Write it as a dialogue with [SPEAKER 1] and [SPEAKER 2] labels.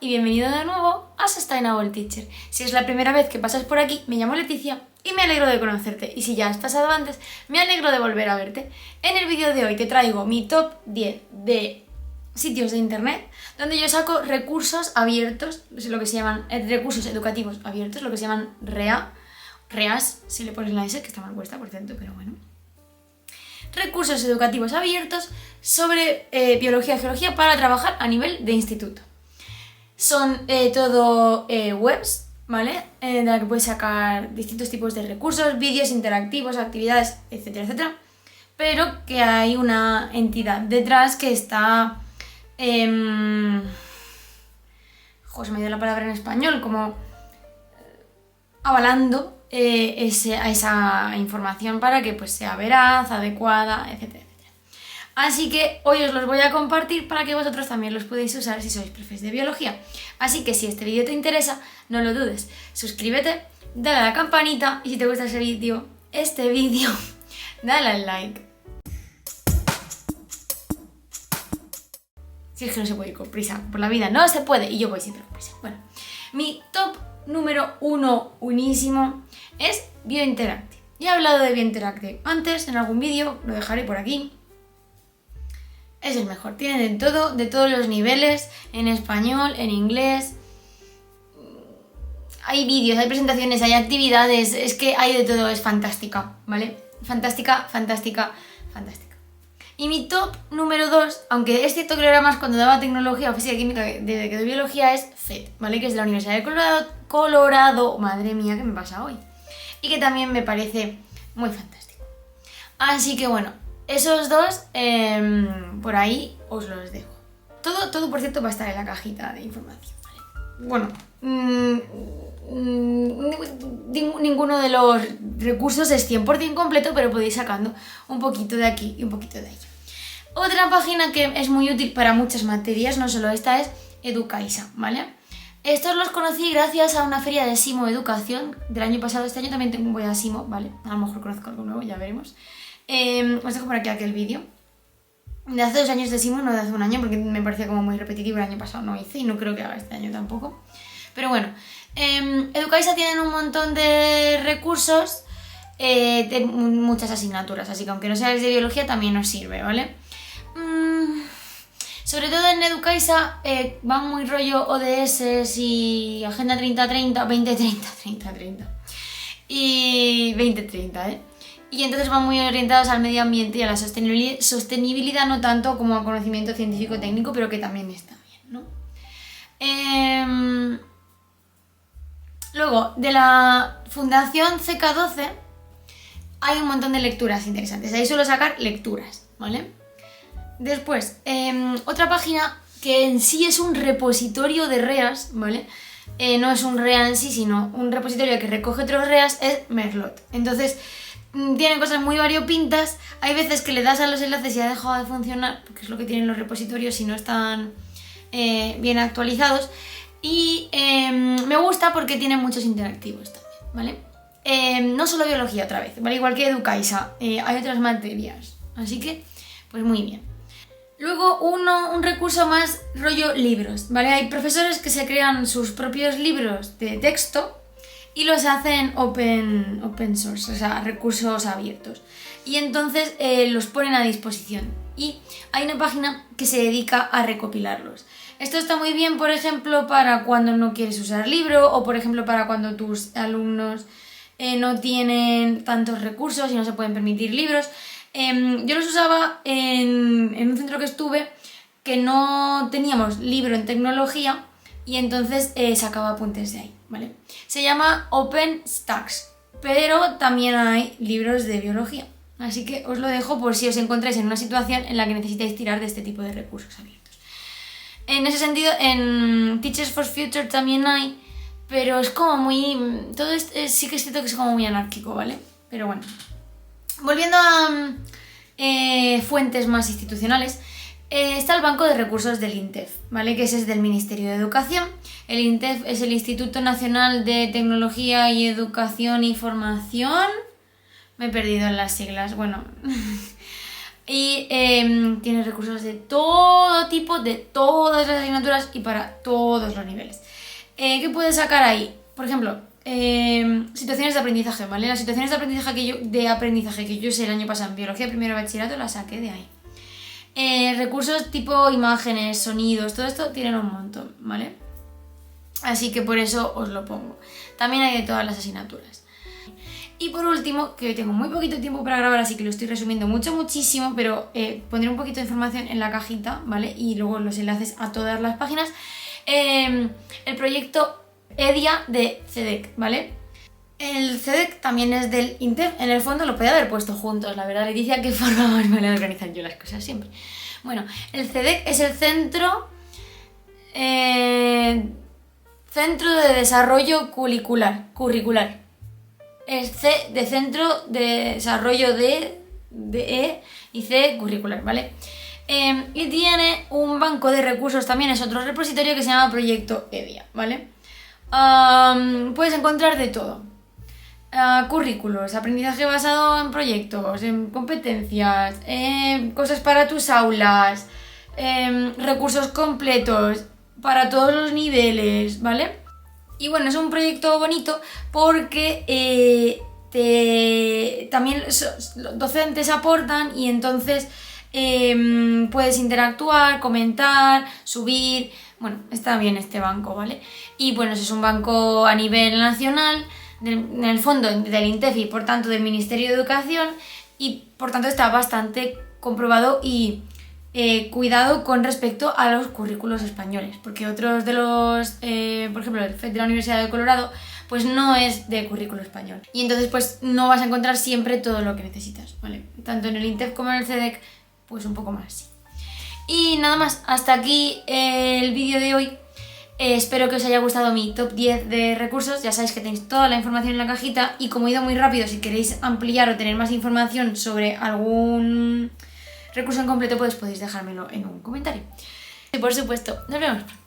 [SPEAKER 1] y bienvenido de nuevo a Sustainable Teacher. Si es la primera vez que pasas por aquí, me llamo Leticia y me alegro de conocerte. Y si ya has pasado antes, me alegro de volver a verte. En el vídeo de hoy te traigo mi top 10 de sitios de internet donde yo saco recursos abiertos, lo que se llaman recursos educativos abiertos, lo que se llaman REAS, si le pones la S, que está mal puesta, por cierto, pero bueno. Recursos educativos abiertos sobre biología y geología para trabajar a nivel de instituto. Son todo webs, ¿vale? De la que puedes sacar distintos tipos de recursos, vídeos interactivos, actividades, etcétera, etcétera. Pero que hay una entidad detrás que está... se me ha ido la palabra en español, como avalando esa información para que pues, sea veraz, adecuada, etcétera, etcétera. Así que hoy os los voy a compartir para que vosotros también los podáis usar si sois profes de biología. Así que si este vídeo te interesa, no lo dudes, suscríbete, dale a la campanita y si te gusta este vídeo, dale al like. Si es que no se puede ir con prisa por la vida, no se puede y yo voy siempre con prisa. Bueno, mi top número 1 unísimo es BioInteractive. Ya he hablado de BioInteractive antes en algún vídeo, lo dejaré por aquí. Es el mejor, tiene de todo, de todos los niveles, en español, en inglés. Hay vídeos, hay presentaciones, hay actividades, es que hay de todo, es fantástica, ¿vale? Fantástica, fantástica, fantástica. Y mi top número 2, aunque es cierto que lo era más cuando daba tecnología o física y química de que doy biología, es FED, ¿vale? Que es de la Universidad de Colorado, madre mía, ¿qué me pasa hoy? Y que también me parece muy fantástico. Así que bueno, esos dos, por ahí os los dejo. Todo por cierto va a estar en la cajita de información, ¿vale? Bueno, ninguno de los recursos es 100% completo, pero podéis sacando un poquito de aquí y un poquito de allá. Otra página que es muy útil para muchas materias, no solo esta, es Educaisa, ¿vale? Estos los conocí gracias a una feria de Simo Educación del año pasado. Este año también voy a Simo, ¿vale? A lo mejor conozco algo nuevo, ya veremos. Os dejo por aquí aquel vídeo. De hace 2 años de Simo, no de hace un año, porque me parecía como muy repetitivo. El año pasado no hice y no creo que haga este año tampoco. Pero bueno, Educaisa tienen un montón de recursos de muchas asignaturas, así que aunque no seáis de biología también os sirve, ¿vale? Sobre todo en Educaisa van muy rollo ODS y Agenda 3030, 2030, 3030 y 2030, ¿eh? Y entonces van muy orientados al medio ambiente y a la sostenibilidad, no tanto como a conocimiento científico-técnico, pero que también está bien, ¿no? Luego, de la Fundación CK12 hay un montón de lecturas interesantes. Ahí suelo sacar lecturas, ¿vale? Después, otra página que en sí es un repositorio de REAs, ¿vale? No es un REA en sí, sino un repositorio que recoge otros REAs, es Merlot. Entonces, tienen cosas muy variopintas. Hay veces que le das a los enlaces y ha dejado de funcionar, porque es lo que tienen los repositorios si no están bien actualizados. Y me gusta porque tiene muchos interactivos también, ¿vale? No solo biología otra vez, ¿vale? Igual que Educaisa, hay otras materias. Así que, pues muy bien. Luego un recurso más rollo libros, ¿vale? Hay profesores que se crean sus propios libros de texto y los hacen open source, o sea, recursos abiertos. Y entonces los ponen a disposición. Y hay una página que se dedica a recopilarlos. Esto está muy bien, por ejemplo, para cuando no quieres usar libro o, por ejemplo, para cuando tus alumnos no tienen tantos recursos y no se pueden permitir libros. Yo los usaba en un centro que estuve que no teníamos libro en tecnología y entonces sacaba apuntes de ahí, ¿vale? Se llama OpenStax, pero también hay libros de biología. Así que os lo dejo por si os encontráis en una situación en la que necesitáis tirar de este tipo de recursos abiertos. En ese sentido, en Teachers for Future también hay, pero es como muy... Todo esto sí que es cierto que es como muy anárquico, ¿vale? Pero bueno. Volviendo a fuentes más institucionales, está el Banco de Recursos del INTEF, ¿vale? Que ese es del Ministerio de Educación. El INTEF es el Instituto Nacional de Tecnología y Educación y Formación. Me he perdido en las siglas, bueno. Y tiene recursos de todo tipo, de todas las asignaturas y para todos los niveles. ¿Qué puedes sacar ahí? Por ejemplo, situaciones de aprendizaje, ¿vale? Las situaciones de aprendizaje que yo usé el año pasado en biología primero de bachillerato las saqué de ahí. Recursos tipo imágenes, sonidos, todo esto tienen un montón, ¿vale? Así que por eso os lo pongo. También hay de todas las asignaturas. Y por último, que hoy tengo muy poquito tiempo para grabar, así que lo estoy resumiendo muchísimo, pero pondré un poquito de información en la cajita, ¿vale? Y luego los enlaces a todas las páginas. El proyecto EDIA de CEDEC, ¿vale? El CEDEC también es del INTEF, en el fondo lo podía haber puesto juntos, la verdad, Leticia, qué forma más mala de organizar yo las cosas siempre. Bueno, el CEDEC es el Centro de Desarrollo Curricular. Es C de Centro de Desarrollo de E y C curricular, ¿vale? Y tiene un banco de recursos, también es otro repositorio que se llama Proyecto EDIA, ¿vale? Puedes encontrar de todo. Currículos, aprendizaje basado en proyectos, en competencias, cosas para tus aulas, recursos completos para todos los niveles, ¿vale? Y bueno, es un proyecto bonito porque también los docentes aportan y entonces puedes interactuar, comentar, subir. Bueno, está bien este banco, ¿vale? Y bueno, es un banco a nivel nacional, en el fondo del INTEF y por tanto del Ministerio de Educación, y por tanto está bastante comprobado y cuidado con respecto a los currículos españoles, porque otros de los, por ejemplo, el FED de la Universidad de Colorado, pues no es de currículo español. Y entonces pues no vas a encontrar siempre todo lo que necesitas, ¿vale? Tanto en el INTEF como en el CEDEC, pues un poco más, sí. Y nada más, hasta aquí el vídeo de hoy. Espero que os haya gustado mi top 10 de recursos. Ya sabéis que tenéis toda la información en la cajita y como he ido muy rápido, si queréis ampliar o tener más información sobre algún recurso en completo, pues podéis dejármelo en un comentario. Y por supuesto, nos vemos pronto.